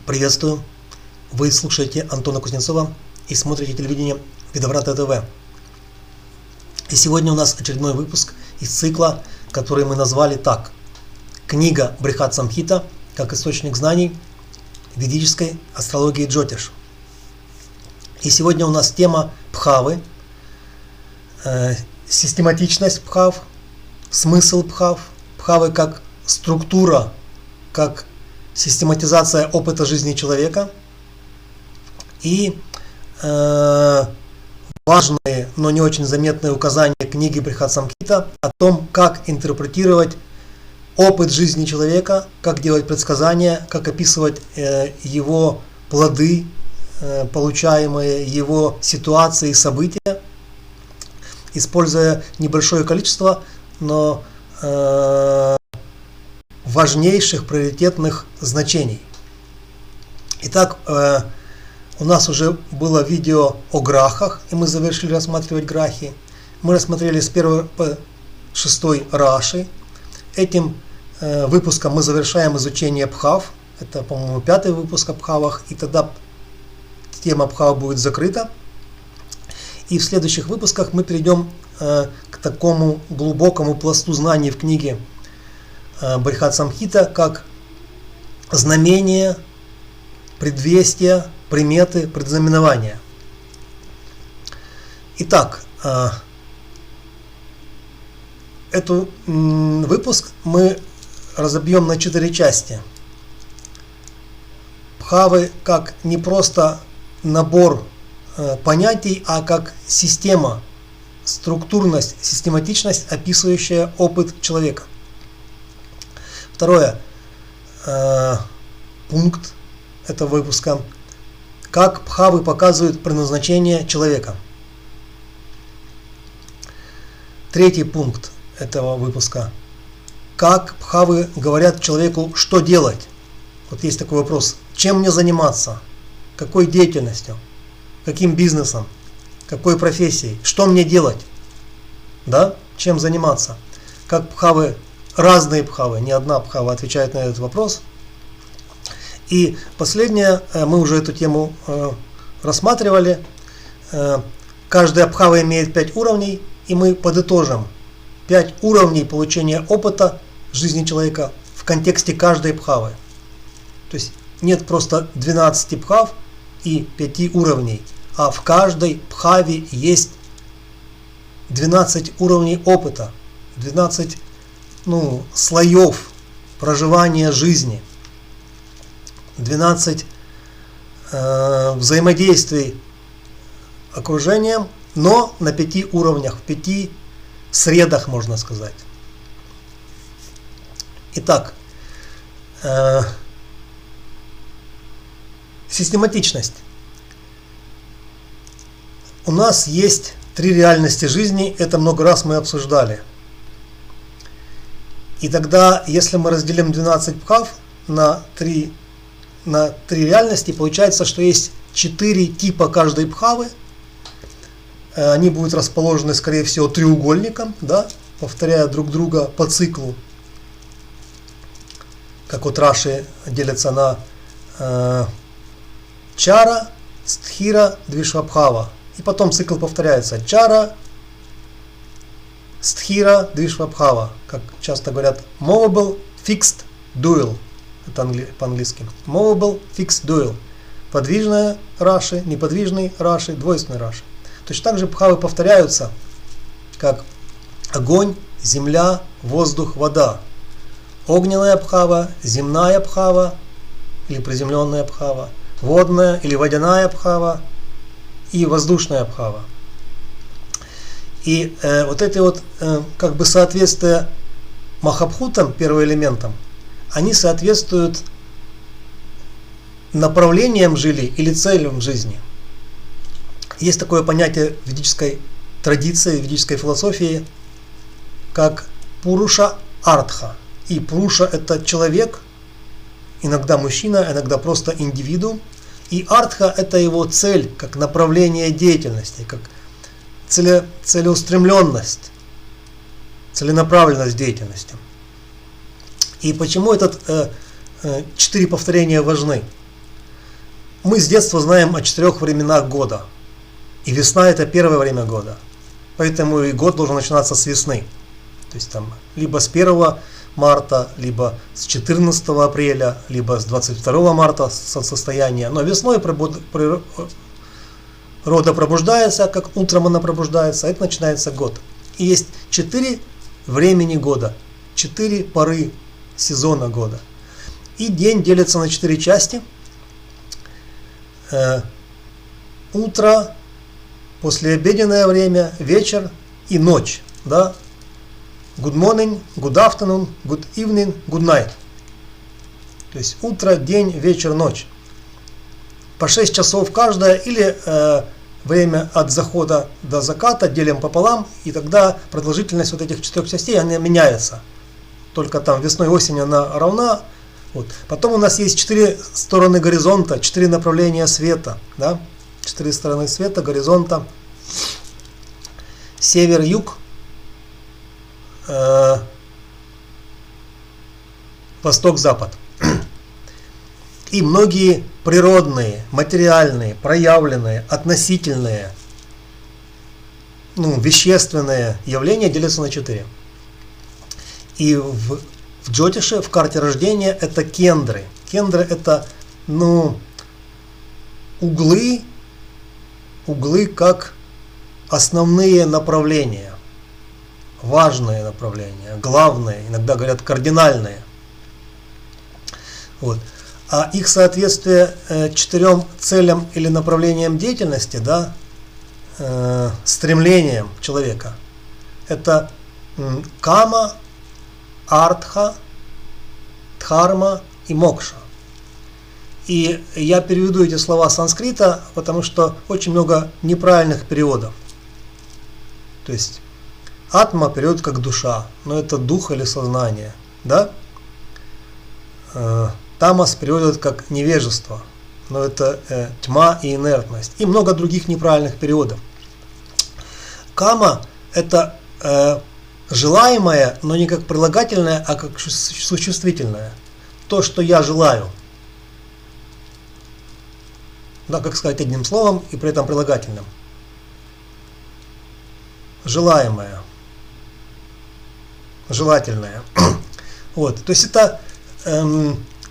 Приветствую! Вы слушаете Антона Кузнецова и смотрите телевидение Видоврата ТВ. И сегодня у нас очередной выпуск из цикла, который мы назвали так: «Книга Брихат Самхита как источник знаний ведической астрологии Джотиш». И сегодня у нас тема Бхавы, систематичность Бхав, смысл Бхав, Бхавы как структура, как систематизация опыта жизни человека и важные, но не очень заметные указания книги Брихат Самхита о том, как интерпретировать опыт жизни человека, как делать предсказания, как описывать его плоды, получаемые, его ситуации, события, используя небольшое количество, но важнейших приоритетных значений. Итак, у нас уже было видео о грахах, и мы завершили рассматривать грахи. Мы рассмотрели с 1 по 6 раши. Этим выпуском мы завершаем изучение Бхав. Это, по-моему, 5-й выпуск о Бхавах, и тогда тема Бхав будет закрыта. И в следующих выпусках мы перейдем к такому глубокому пласту знаний в книге Брихат Самхита, как знамения, предвестия, приметы, предзнаменования. Итак, этот выпуск мы разобьем на 4 части. Бхавы как не просто набор понятий, а как система, структурность, систематичность, описывающая опыт человека. Второе, пункт этого выпуска: как Бхавы показывают предназначение человека. Третий пункт этого выпуска: как Бхавы говорят человеку, что делать. Вот есть такой вопрос: чем мне заниматься, какой деятельностью, каким бизнесом, какой профессией, что мне делать, да, чем заниматься. Как Бхавы, разные Бхавы, не одна Бхава отвечает на этот вопрос. И последнее, мы уже эту тему рассматривали. Каждая Бхава имеет 5 уровней, и мы подытожим 5 уровней получения опыта жизни человека в контексте каждой Бхавы. То есть нет просто 12 Бхав и 5 уровней, а в каждой Бхаве есть 12 уровней опыта, 12 слоев проживания жизни, 12 взаимодействий окружением, но на 5 уровнях, в 5 средах, можно сказать. Итак, систематичность. У нас есть 3 реальности жизни, это много раз мы обсуждали. И тогда, если мы разделим 12 Бхав на 3 реальности, получается, что есть 4 типа каждой Бхавы. Они будут расположены, скорее всего, треугольником, да, повторяя друг друга по циклу. Как вот Раши делятся на Чара, Стхира, Двишвабхава. И потом цикл повторяется: Чара, Стхира, Двишвабхава. Как часто говорят, movable, fixed, dual. Это по-английски. Movable, fixed, dual. Подвижная Раши, неподвижный Раши, двойственный Раши. Точно так же Бхавы повторяются, как огонь, земля, воздух, вода. Огненная Бхава, земная Бхава или приземленная Бхава, водная или водяная Бхава и воздушная Бхава. И вот эти вот как бы соответствия Махабхутам, первоэлементам, они соответствуют направлениям жили или целям жизни. Есть такое понятие в ведической традиции, в ведической философии, как Пуруша Артха. И Пуруша – это человек, иногда мужчина, иногда просто индивидуум. И Артха – это его цель, как направление деятельности, как целеустремленность, целенаправленность деятельности. И почему 4 повторения важны? Мы с детства знаем о 4 временах года. И весна это первое время года. Поэтому и год должен начинаться с весны. То есть там либо с 1 марта, либо с 14 апреля, либо с 22 марта состояния. Но весной природа пробуждается, как утром она пробуждается, это начинается год. И есть 4 времени года, 4 поры сезона года. И день делится на 4 части. Утро, послеобеденное время, вечер и ночь. Да? Good morning, good afternoon, good evening, good night. То есть утро, день, вечер, ночь. По 6 часов каждое, или время от захода до заката делим пополам, и тогда продолжительность вот этих 4 частей она меняется. Только там весной и осенью она равна. Вот. Потом у нас есть 4 стороны горизонта, 4 направления света. Да? 4 стороны света, горизонта. Север, юг. Восток-запад. И многие природные, материальные, проявленные, относительные, вещественные явления делятся на 4. И в Джотише, в карте рождения, это кендры. Кендры это углы как основные направления. Важные направления, главные, иногда говорят кардинальные. Вот. А их соответствие 4 целям или направлениям деятельности, да, стремлениям человека, это кама, артха, дхарма и мокша. И я переведу эти слова с санскрита, потому что очень много неправильных переводов. То есть атма переводит как душа, но это дух или сознание. Да? Тамас переводит как невежество, но это тьма и инертность. И много других неправильных переводов. Кама это желаемое, но не как прилагательное, а как существительное. То, что я желаю. Да, как сказать одним словом и при этом прилагательным. Желаемое. Желательное. Вот. То есть это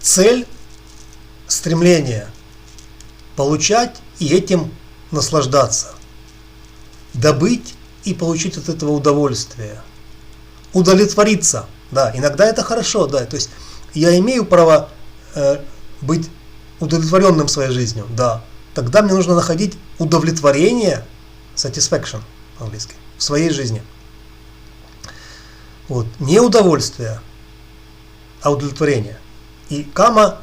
цель, стремление получать и этим наслаждаться. Добыть и получить от этого удовольствие. Удовлетвориться. Да, иногда это хорошо, да. То есть я имею право быть удовлетворенным своей жизнью, да. Тогда мне нужно находить удовлетворение, satisfaction по-английски, в своей жизни. Вот. Не удовольствие, а удовлетворение. И кама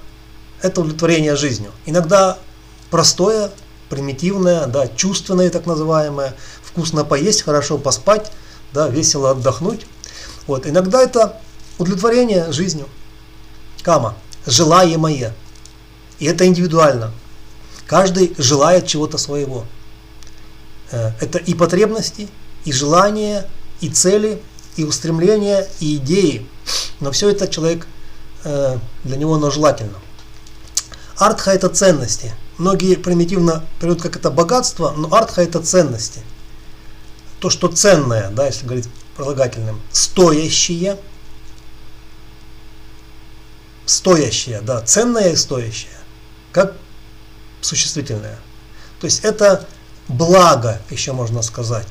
это удовлетворение жизнью. Иногда простое, примитивное, да, чувственное так называемое, вкусно поесть, хорошо поспать, да, весело отдохнуть. Вот. Иногда это удовлетворение жизнью. Кама, желаемое. И это индивидуально. Каждый желает чего-то своего. Это и потребности, и желания, и цели, и устремления, и идеи. Но все это человек, для него оно желательно. Артха это ценности. Многие примитивно переводят как это богатство, но артха это ценности. То, что ценное, да, если говорить прилагательным, стоящее. Стоящее, да, ценное и стоящее. Как существительное. То есть это благо, еще можно сказать.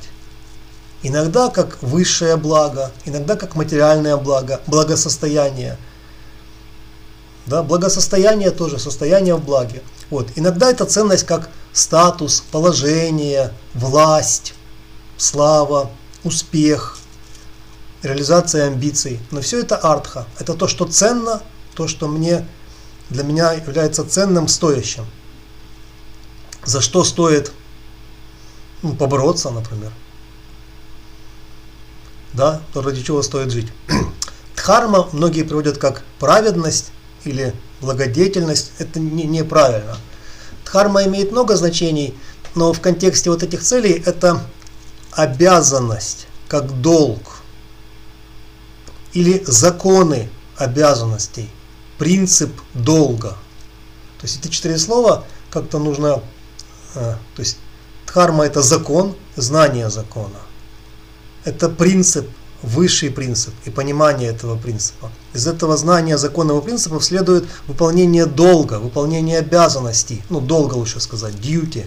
Иногда как высшее благо, иногда как материальное благо, благосостояние. Да, благосостояние тоже, состояние в благе. Вот. Иногда это ценность как статус, положение, власть, слава, успех, реализация амбиций. Но все это артха. Это то, что ценно, то, что для меня является ценным, стоящим. За что стоит побороться, например. Да, то ради чего стоит жить. Дхарма многие приводят как праведность или благодетельность. Это неправильно. Дхарма имеет много значений, но в контексте вот этих целей это обязанность, как долг. Или законы обязанностей. Принцип долга. То есть эти 4 слова, как-то нужно, то есть дхарма это закон, знание закона. Это принцип, высший принцип и понимание этого принципа. Из этого знания законов и принципов следует выполнение долга, выполнение обязанностей, долга лучше сказать, duty.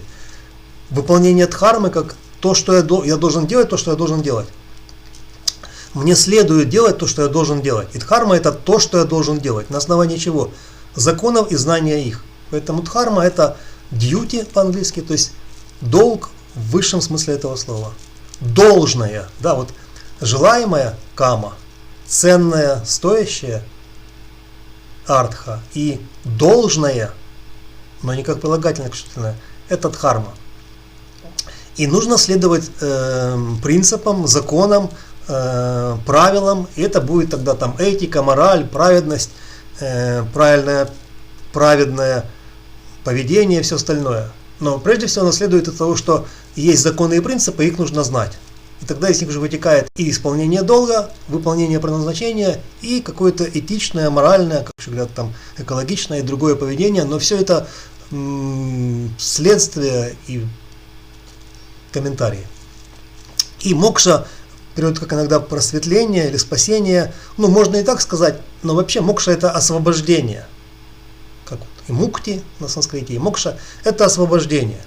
Выполнение дхармы как то, что я должен делать, то, что я должен делать. Мне следует делать то, что я должен делать. И дхарма это то, что я должен делать. На основании чего? Законов и знания их. Поэтому дхарма это duty по-английски, то есть долг в высшем смысле этого слова. Должное, да, вот желаемая кама, ценная, стоящая артха и должное, но не как прилагательное, это дхарма. И нужно следовать принципам, законам, правилам, и это будет тогда там этика, мораль, праведность, праведное поведение и все остальное. Но прежде всего оно следует из того, что есть законы и принципы, их нужно знать. И тогда из них уже вытекает и исполнение долга, выполнение предназначения, и какое-то этичное, моральное, как еще говорят, там, экологичное и другое поведение. Но все это следствие и комментарии. И мокша, перевод как иногда просветление или спасение, можно и так сказать, но вообще мокша это освобождение. Как вот и мукти на санскрите, и мокша это освобождение.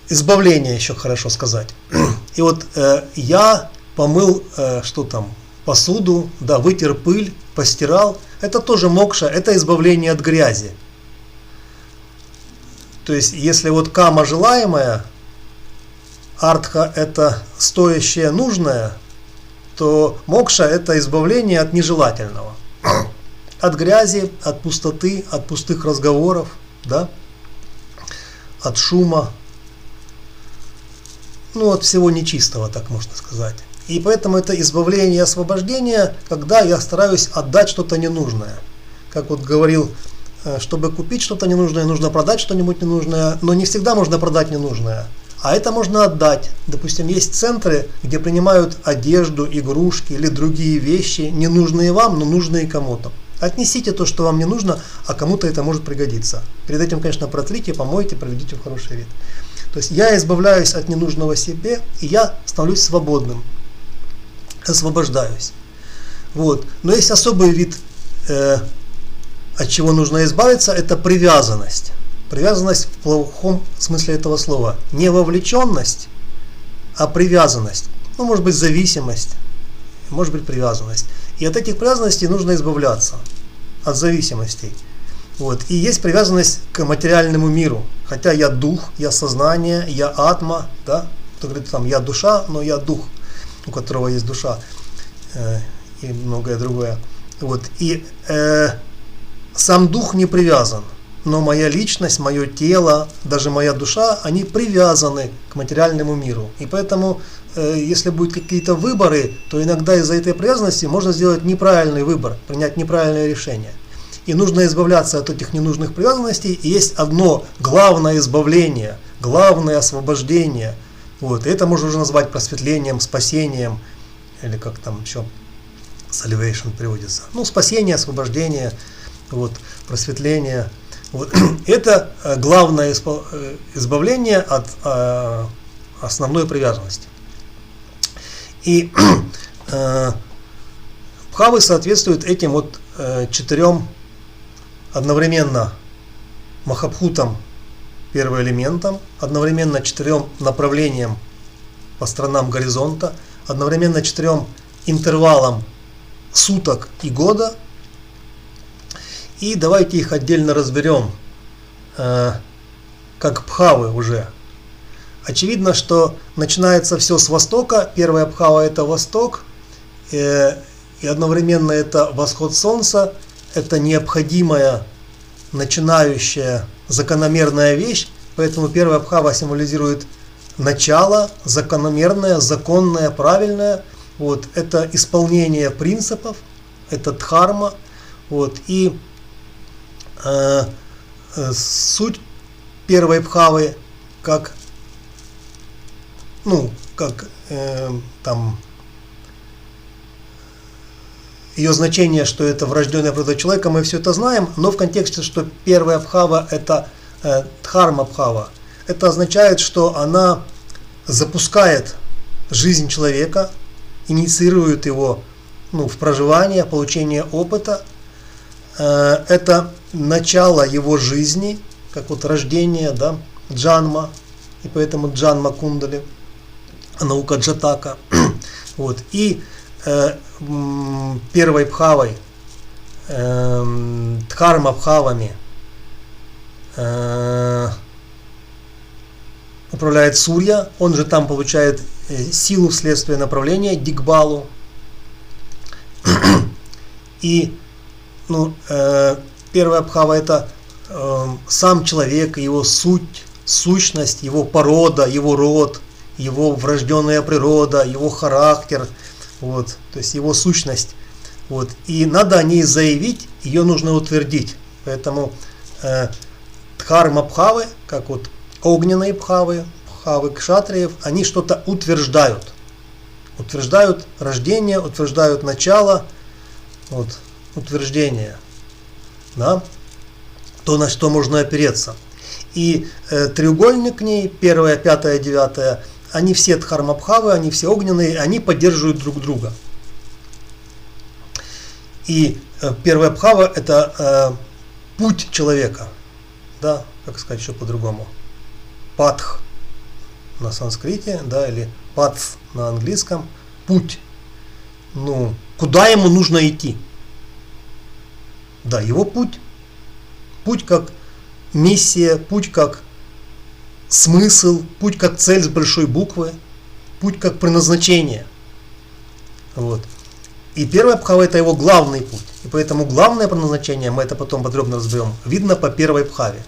Избавление еще хорошо сказать. И вот я помыл посуду, да, вытер пыль, постирал. Это тоже мокша, это избавление от грязи. То есть, если вот кама желаемая, артха это стоящее, нужное, то мокша это избавление от нежелательного. От грязи, от пустоты, от пустых разговоров, да, от шума, от всего нечистого, так можно сказать. И поэтому это избавление и освобождение, когда я стараюсь отдать что-то ненужное. Как вот говорил, чтобы купить что-то ненужное, нужно продать что-нибудь ненужное, но не всегда можно продать ненужное. А это можно отдать. Допустим, есть центры, где принимают одежду, игрушки или другие вещи, ненужные вам, но нужные кому-то. Отнесите то, что вам не нужно, а кому-то это может пригодиться. Перед этим, конечно, протрите, помойте, приведите в хороший вид. То есть я избавляюсь от ненужного себе, и я становлюсь свободным. Освобождаюсь. Вот. Но есть особый вид, от чего нужно избавиться, это привязанность. Привязанность в плохом смысле этого слова. Не вовлеченность, а привязанность. Может быть зависимость, может быть привязанность. И от этих привязанностей нужно избавляться. От зависимостей. Вот. И есть привязанность к материальному миру. Хотя я дух, я сознание, я атма. Да? Кто говорит, я душа, но я дух, у которого есть душа. И многое другое. Вот. И сам дух не привязан. Но моя личность, мое тело, даже моя душа, они привязаны к материальному миру. И поэтому, если будут какие-то выборы, то иногда из-за этой привязанности можно сделать неправильный выбор, принять неправильное решение. И нужно избавляться от этих ненужных привязанностей. И есть одно главное избавление, главное освобождение. Вот. И это можно уже назвать просветлением, спасением, или как там еще salvation переводится. Спасение, освобождение, просветление. Вот. Это главное избавление от основной привязанности. И бхавы соответствуют этим 4 одновременно махабхутам, первоэлементам, одновременно 4 направлениям по сторонам горизонта, одновременно 4 интервалам суток и года. И давайте их отдельно разберем, как бхавы уже. Очевидно, что начинается все с востока. Первая бхава это восток, и одновременно это восход солнца. Это необходимая, начинающая, закономерная вещь. Поэтому первая бхава символизирует начало, закономерное, законное, правильное. Это исполнение принципов, это дхарма. И суть первой бхавы, как ее значение, что это врожденная природа человека, мы все это знаем, но в контексте, что первая бхава это Дхарма-бхава, это означает, что она запускает жизнь человека, инициирует его в проживание, получение опыта. Это начало его жизни, как вот рождение, да, джанма, и поэтому джанма кундали, наука джатака. Вот. И первой бхавой, дхарма-бхавами управляет Сурья, он же там получает силу вследствие направления, дигбалу. И первая бхава это сам человек, его суть, сущность, его порода, его род, его врожденная природа, его характер, вот, то есть его сущность. Вот. И надо о ней заявить, ее нужно утвердить. Поэтому дхарма-бхавы, как вот огненные бхавы, бхавы кшатриев, они что-то утверждают. Утверждают рождение, утверждают начало, вот, утверждение, да, то, на что можно опереться. И треугольник к ней, 1, 5, 9, они все дхарма-бхавы, они все огненные, они поддерживают друг друга. И первая бхава это путь человека, да, как сказать еще по-другому, патх на санскрите, да, или патх на английском, путь, куда ему нужно идти, да, его путь, путь как миссия, путь как смысл, путь как цель с большой буквы, путь как предназначение, вот. И первая бхава это его главный путь. И поэтому главное предназначение, мы это потом подробно разберем, видно по первой бхаве.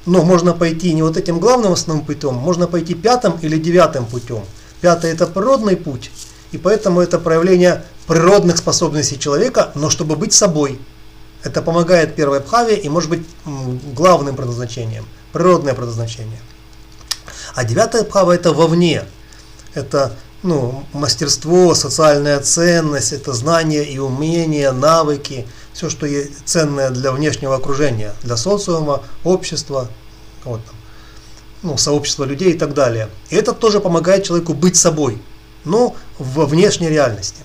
Но можно пойти не вот этим главным основным путем, можно пойти 5 или 9 путем. 5 это природный путь, и поэтому это проявление природных способностей человека, но чтобы быть собой. Это помогает первой бхаве и может быть главным предназначением, природное предназначение. А 9 бхава это вовне. Это мастерство, социальная ценность, это знания и умения, навыки, все, что есть ценное для внешнего окружения, для социума, общества, вот, сообщества людей и так далее. И это тоже помогает человеку быть собой, но во внешней реальности.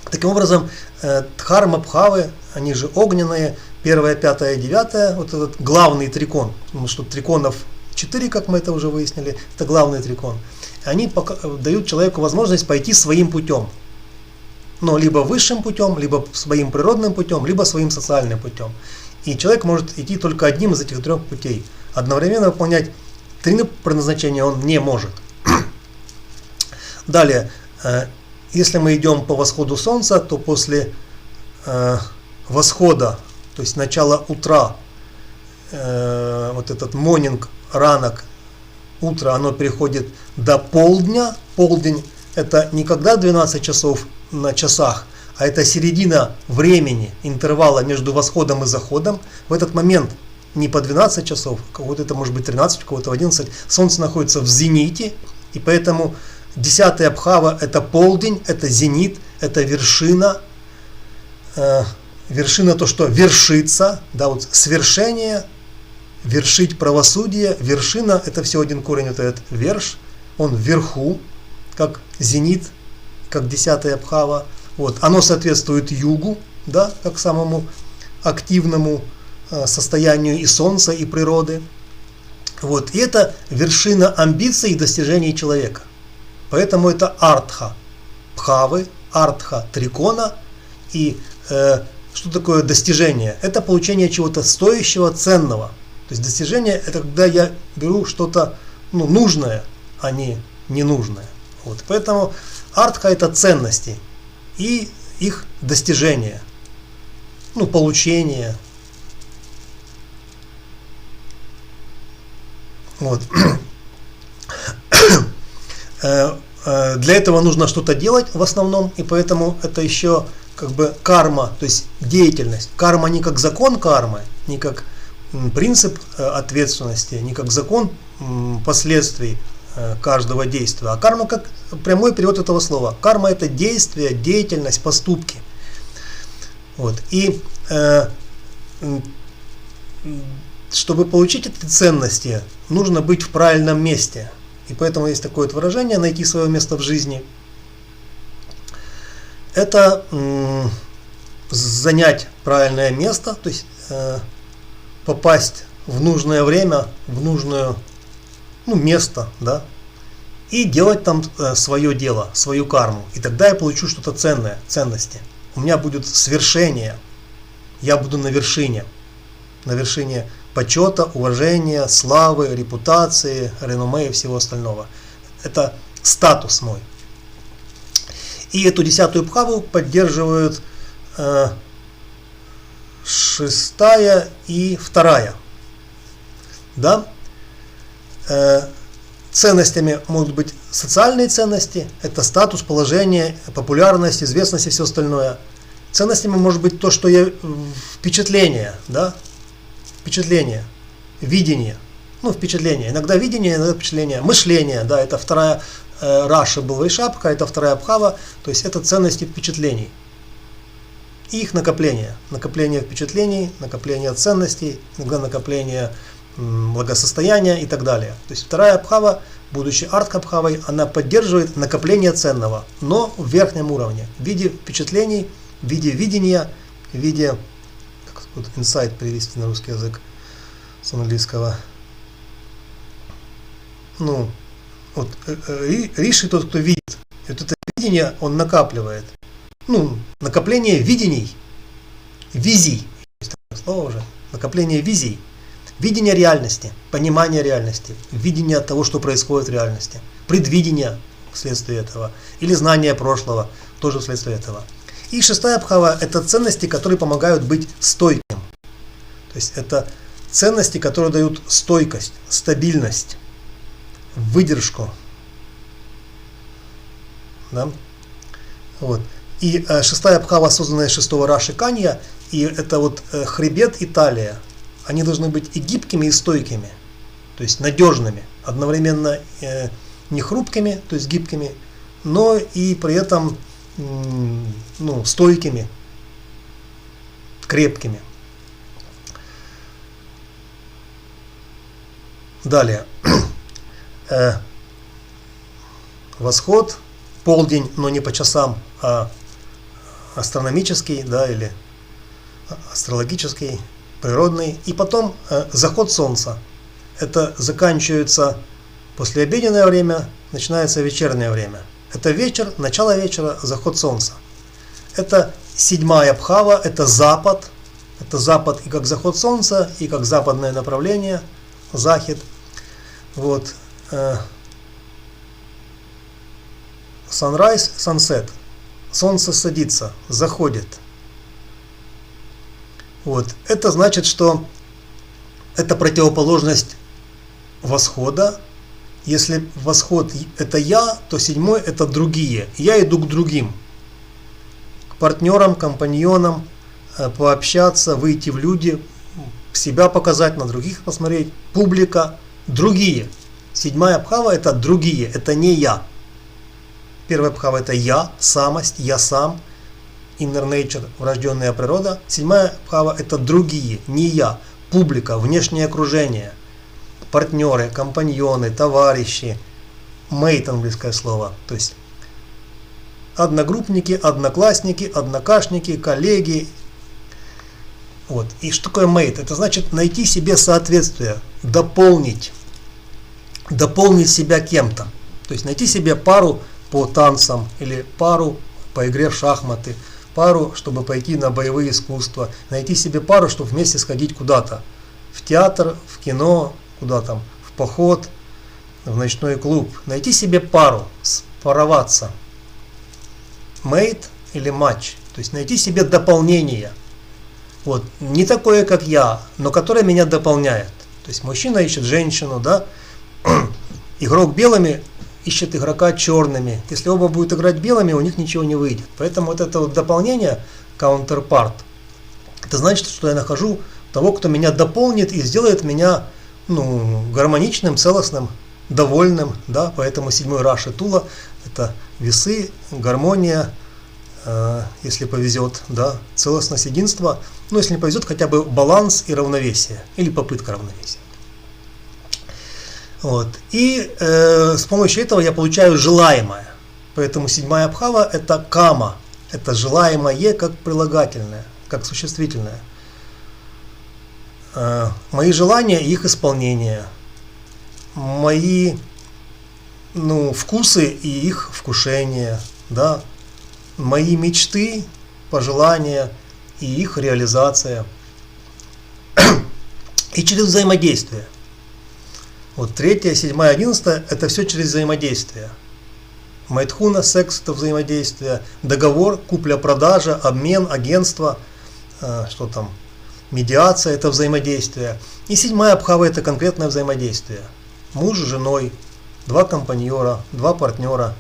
Таким образом, дхарма-бхавы, они же огненные, 1, 5, 9, вот этот главный трикон, потому что триконов 4, как мы это уже выяснили, это главный трикон. Они дают человеку возможность пойти своим путем. Но либо высшим путем, либо своим природным путем, либо своим социальным путем. И человек может идти только одним из этих 3 путей. Одновременно выполнять 3 предназначения он не может. Далее, если мы идем по восходу солнца, то после восхода, то есть начала утра, вот этот монинг, ранок, утро, оно переходит до полдня. Полдень это не когда 12 часов на часах, а это середина времени, интервала между восходом и заходом. В этот момент не по 12 часов, у кого-то это может быть 13, у кого-то 11, солнце находится в зените, и поэтому 10 бхава это полдень, это зенит, это вершина, вершина то, что вершится, да, вот свершение, вершить правосудие, вершина, это все один корень, вот этот верш, он вверху, как зенит, как 10 бхава, вот, оно соответствует югу, да, как самому активному состоянию и солнца, и природы, вот, и это вершина амбиций и достижений человека, поэтому это артха бхавы, артха трикона, и что такое достижение? Это получение чего-то стоящего, ценного. То есть достижение это когда я беру что-то нужное, а не ненужное. Вот. Поэтому артха это ценности и их достижение, получение. Вот. Для этого нужно что-то делать в основном, и поэтому это еще как бы карма, то есть деятельность. Карма не как закон кармы, не как принцип ответственности, не как закон последствий каждого действия, а карма как прямой перевод этого слова. Карма это действие, деятельность, поступки. Вот. И чтобы получить эти ценности, нужно быть в правильном месте. И поэтому есть такое вот выражение «найти свое место в жизни». Это занять правильное место, то есть попасть в нужное время, в нужное место, да, и делать там свое дело, свою карму. И тогда я получу что-то ценное, ценности. У меня будет свершение. Я буду на вершине почета, уважения, славы, репутации, реноме и всего остального. Это статус мой. И эту 10-ю бхаву поддерживают 6-я и 2-я. Да? Ценностями могут быть социальные ценности, это статус, положение, популярность, известность и все остальное. Ценностями может быть то, что я впечатление, да? Впечатление, видение. Впечатление. Иногда видение, иногда впечатление. Мышление, да, это 2-я Раши была и шапка, это 2-я бхава, то есть это ценности впечатлений. И их накопление. Накопление впечатлений, накопление ценностей, иногда накопление благосостояния и так далее. То есть 2-я бхава, будучи артха-бхавой, она поддерживает накопление ценного, но в верхнем уровне, в виде впечатлений, в виде видения, в виде, как тут инсайт перевести на русский язык с английского. Риши тот, кто видит. И вот это видение он накапливает. Накопление видений, визий, есть такое слово уже, накопление визий, видение реальности, понимание реальности, видение того, что происходит в реальности, предвидение вследствие этого, или знание прошлого, тоже вследствие этого. И 6-я бхава – это ценности, которые помогают быть стойким. То есть это ценности, которые дают стойкость, стабильность, выдержку. Да? Вот. И 6-я бхава, созданная из 6-го Раши Канья, и это вот хребет и талия, они должны быть и гибкими, и стойкими, то есть надежными, одновременно не хрупкими, то есть гибкими, но и при этом стойкими, крепкими. Далее. Восход, полдень, но не по часам, а астрономический, да, или астрологический, природный. И потом заход солнца. Это заканчивается послеобеденное время, начинается вечернее время. Это вечер, начало вечера, заход солнца. Это 7-я бхава, это запад. Это запад и как заход солнца, и как западное направление, захид. Вот. Sunrise, sunset. Солнце садится, заходит. Вот. Это значит, что это противоположность восхода. Если восход это я, то 7-й это другие. Я иду к другим. К партнерам, компаньонам, пообщаться, выйти в люди, себя показать, на других посмотреть. Публика, другие. 7-я бхава это другие, это не я. 1-я бхава это я, самость, я сам, inner nature, врожденная природа. 7-я бхава это другие, не я, публика, внешнее окружение, партнеры, компаньоны, товарищи, мейт английское слово, то есть одногруппники, одноклассники, однокашники, коллеги. Вот. И что такое мейт? Это значит найти себе соответствие, дополнить себя кем-то. То есть найти себе пару по танцам или пару по игре в шахматы, пару, чтобы пойти на боевые искусства, найти себе пару, чтобы вместе сходить куда-то, в театр, в кино, куда там, в поход, в ночной клуб. Найти себе пару, спароваться. Mate или матч, то есть найти себе дополнение. Вот, не такое, как я, но которое меня дополняет. То есть мужчина ищет женщину, да, игрок белыми ищет игрока черными. Если оба будут играть белыми, у них ничего не выйдет. Поэтому вот это вот дополнение, counterpart, это значит, что я нахожу того, кто меня дополнит и сделает меня гармоничным, целостным, довольным. Да? Поэтому 7-й Раши Тула это весы, гармония, если повезет, да, целостность, единство, ну, если не повезет, хотя бы баланс и равновесие, или попытка равновесия. Вот. И с помощью этого я получаю желаемое. Поэтому седьмая абхава – это кама, это желаемое как прилагательное, как существительное. Мои желания и их исполнение, мои вкусы и их вкушение, да, мои мечты, пожелания и их реализация. И через взаимодействие. Вот 3, 7, 11 это все через взаимодействие. Майдхуна, секс это взаимодействие, договор, купля-продажа, обмен, агентство, что там, медиация это взаимодействие. И 7 абхава это конкретное взаимодействие. Муж с женой, 2 компаньора, 2 партнера.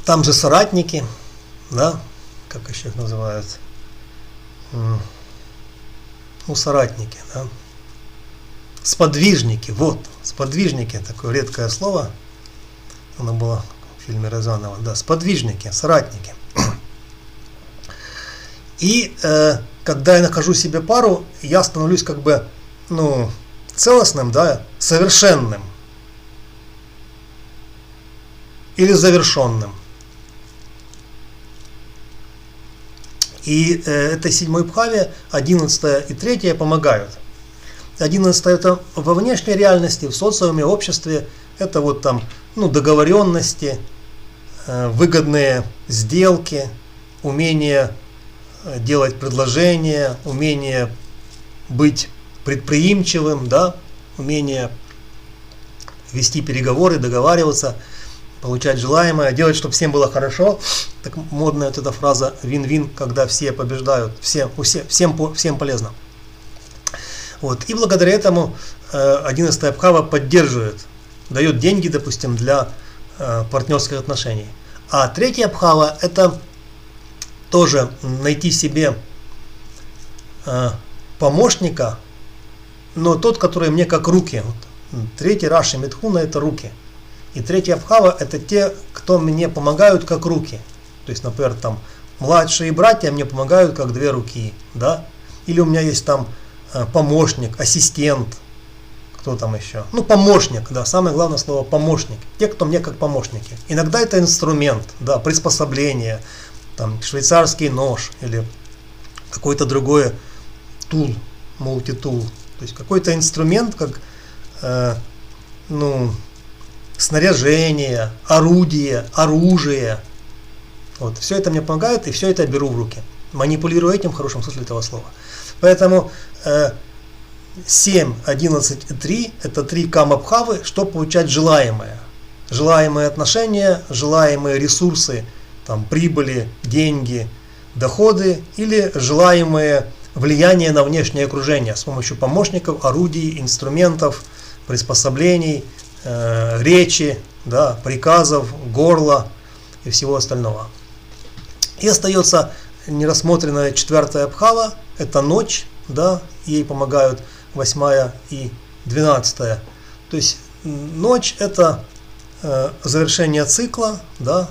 Там же соратники, да, как еще их называют, соратники, да, сподвижники, вот, сподвижники, такое редкое слово, оно было в фильме Рязанова, да, сподвижники, соратники. И когда я нахожу себе пару, я становлюсь как бы, целостным, да, совершенным или завершенным. И этой 7 бхаве 11 и 3 помогают. 11 это во внешней реальности, в социуме, в обществе, это вот там, договоренности, выгодные сделки, умение делать предложения, умение быть предприимчивым, да, умение вести переговоры, договариваться, получать желаемое, делать, чтобы всем было хорошо. Так модная вот эта фраза «вин-вин», когда все побеждают, всем полезно. Вот. И благодаря этому 11 абхава поддерживает, дает деньги, допустим, для партнерских отношений. А 3 абхава это тоже найти себе помощника, но тот, который мне как руки. Вот. 3 раши Митхуна это руки. И 3 абхава это те, кто мне помогают как руки. То есть, например, там младшие братья мне помогают как 2 руки, да? Или у меня есть там помощник, ассистент, кто там еще? Помощник, да, самое главное слово помощник. Те, кто мне как помощники. Иногда это инструмент, да, приспособление, там швейцарский нож или какой-то другой тул, мультитул. То есть какой-то инструмент, как снаряжение, орудие, оружие. Вот, все это мне помогает, и все это я беру в руки. Манипулирую этим в хорошем смысле этого слова. Поэтому 7, 11 и 3 это 3 кама-бхавы, чтобы получать желаемое. Желаемые отношения, желаемые ресурсы, там, прибыли, деньги, доходы или желаемое влияние на внешнее окружение с помощью помощников, орудий, инструментов, приспособлений, речи, да, приказов, горла и всего остального. И остается нерассмотренная 4 абхава, это ночь, да, ей помогают 8 и 12. То есть ночь это завершение цикла, да,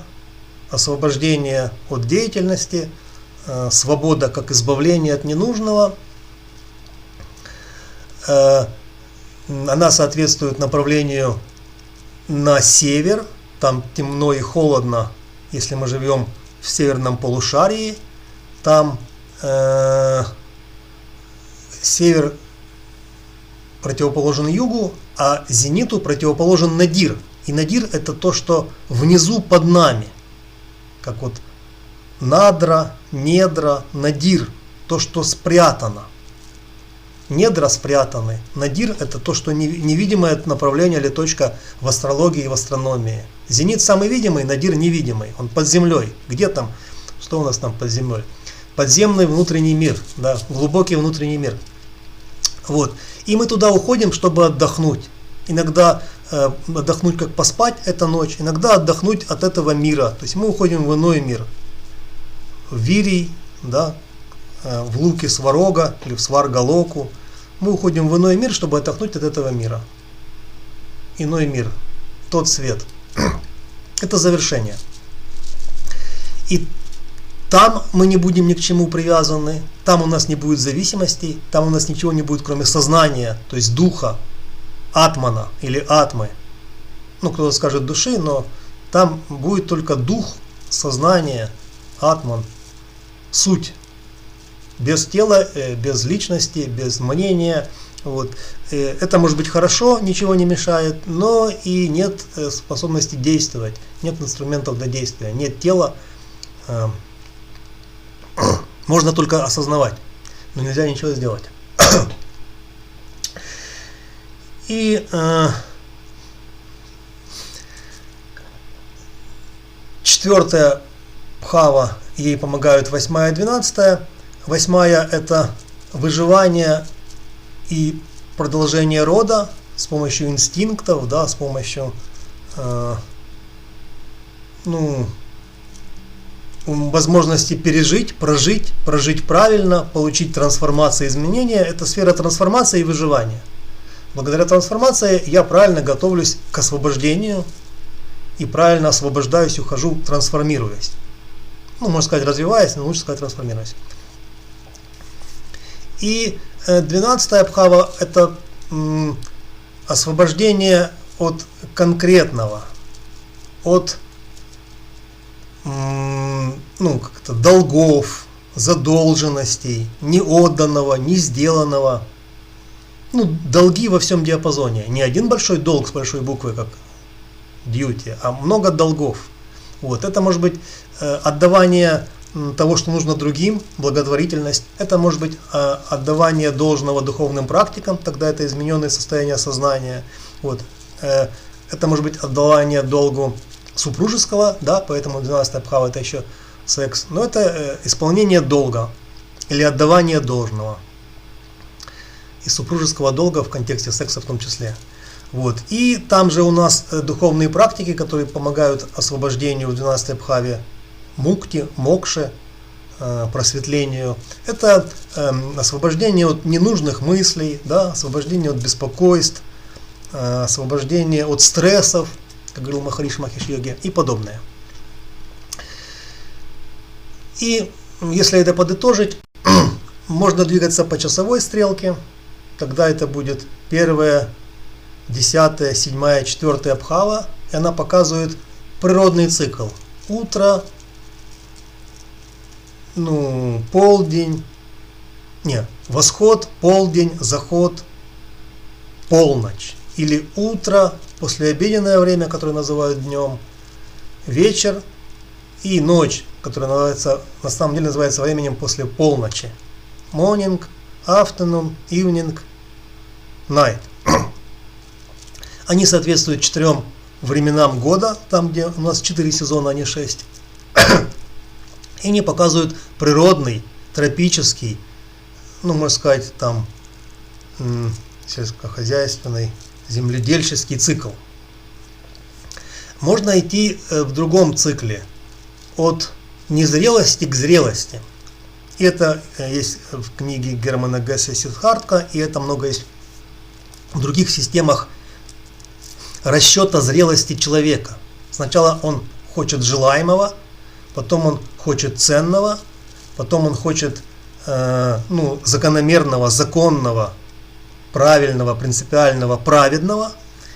освобождение от деятельности, свобода как избавление от ненужного. Она соответствует направлению на север, там темно и холодно, если мы живем в северном полушарии, там север противоположен югу, а зениту противоположен надир. И надир это то, что внизу под нами, как вот надра, недра, надир, то, что спрятано. Недра спрятаны. Надир это то, что невидимое направление или точка в астрологии и в астрономии. Зенит самый видимый, надир невидимый. Он под землей. Где там? Что у нас там под землей? Подземный внутренний мир. Да, глубокий внутренний мир. Вот. И мы туда уходим, чтобы отдохнуть. Иногда отдохнуть как поспать, это ночь. Иногда отдохнуть от этого мира. То есть мы уходим в иной мир. В Вирий, да, в Луки Сварога или в Сваргалоку. Мы уходим в иной мир, чтобы отдохнуть от этого мира. Иной мир. Тот свет. Это завершение. И там мы не будем ни к чему привязаны, там у нас не будет зависимостей, там у нас ничего не будет, кроме сознания, то есть духа, атмана или атмы. Ну, кто-то скажет души, но там будет только дух, сознание, атман, суть. Без тела, без личности, без мнения. Вот. Это может быть хорошо, ничего не мешает, но и нет способности действовать, нет инструментов для действия, нет тела. Можно только осознавать, но нельзя ничего сделать. И четвертая бхава, ей помогают 8 и 12. 8 это выживание и продолжение рода с помощью инстинктов, да, с помощью возможности пережить, прожить правильно, получить трансформацию, изменения. Это сфера трансформации и выживания. Благодаря трансформации я правильно готовлюсь к освобождению и правильно освобождаюсь, ухожу, трансформируясь. Ну, можно сказать, развиваясь, но лучше сказать, трансформируясь. И 12-я бхава – это освобождение от конкретного, от долгов, задолженностей, неотданного, не сделанного. Долги во всем диапазоне. Не один большой долг с большой буквы, как duty, а много долгов. Вот. Это может быть отдавание того, что нужно другим, благотворительность. Это может быть отдавание должного духовным практикам, тогда это измененное состояние сознания. Вот. Это может быть отдавание долгу супружеского, да, поэтому 12-я бхава это еще секс. Но это исполнение долга или отдавание должного. И супружеского долга в контексте секса в том числе. Вот. И там же у нас духовные практики, которые помогают освобождению в 12-й бхаве, мукти, мокше, просветлению. Это освобождение от ненужных мыслей, да, освобождение от беспокойств, освобождение от стрессов, как говорил Махариши Махеш Йоги, и подобное. И если это подытожить, можно двигаться по часовой стрелке. Тогда это будет 1, 10, 7, 4 бхава, и она показывает природный цикл. Утро, полдень, восход, полдень, заход, полночь. Или утро, послеобеденное время, которое называют днем, вечер и ночь, которая на самом деле называется временем после полночи. Morning, afternoon, evening, night. Они соответствуют 4 временам года, там где у нас 4 сезона, а не 6. И они показывают природный, тропический, можно сказать, там сельскохозяйственный, земледельческий цикл. Можно идти в другом цикле, от незрелости к зрелости. И это есть в книге Германа Гессе Сиддхартха, и это много есть в других системах расчета зрелости человека. Сначала он хочет желаемого, потом он хочет ценного, потом он хочет закономерного, законного, правильного, принципиального, праведного,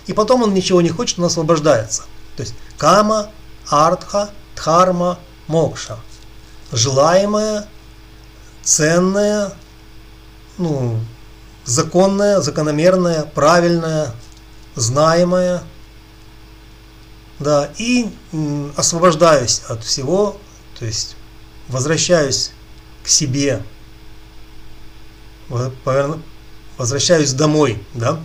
и потом он ничего не хочет, он освобождается. То есть кама, артха, дхарма, мокша. Желаемое, ценное, законное, закономерное, правильное, знаемое. Да, и освобождаюсь от всего, то есть возвращаюсь к себе, возвращаюсь домой, да.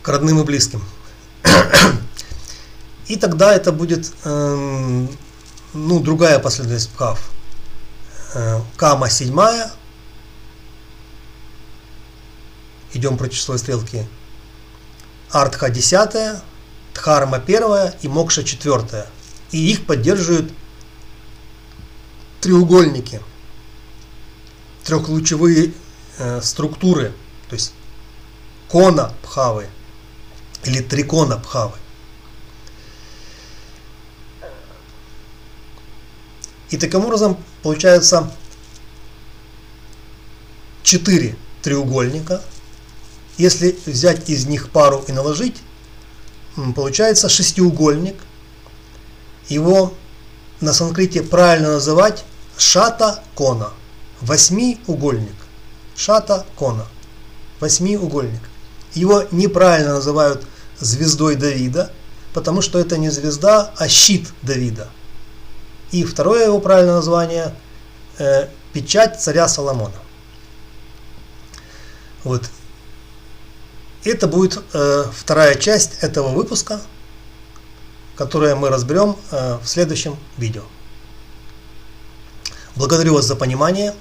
К родным и близким. И тогда это будет другая последовательность бхав. Кама 7, идем про число стрелки. Артха 10, дхарма 1 и мокша 4. И их поддерживают треугольники, трехлучевые структуры, то есть кона бхавы, или трикона Бхавы. И таким образом получается 4 треугольника. Если взять из них пару и наложить, получается шестиугольник. Его на санскрите правильно называть шата-кона. Восьмиугольник. Шата-кона. Восьмиугольник. Его неправильно называют звездой Давида, потому что это не звезда, а щит Давида. И второе его правильное название печать царя Соломона. Вот. Это будет вторая часть этого выпуска, которую мы разберем в следующем видео. Благодарю вас за понимание.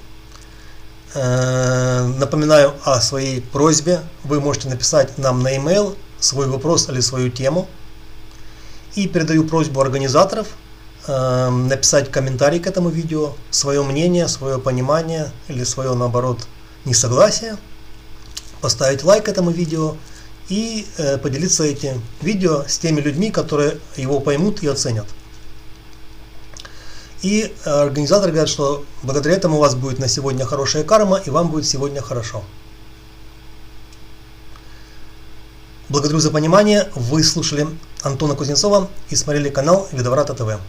Напоминаю о своей просьбе. Вы можете написать нам на e-mail свой вопрос или свою тему. И передаю просьбу организаторов написать комментарий к этому видео, свое мнение, свое понимание или свое, наоборот, несогласие, поставить лайк этому видео и поделиться этим видео с теми людьми, которые его поймут и оценят. И организаторы говорят, что благодаря этому у вас будет на сегодня хорошая карма и вам будет сегодня хорошо. Благодарю за понимание. Вы слушали Антона Кузнецова и смотрели канал Ведаврата ТВ.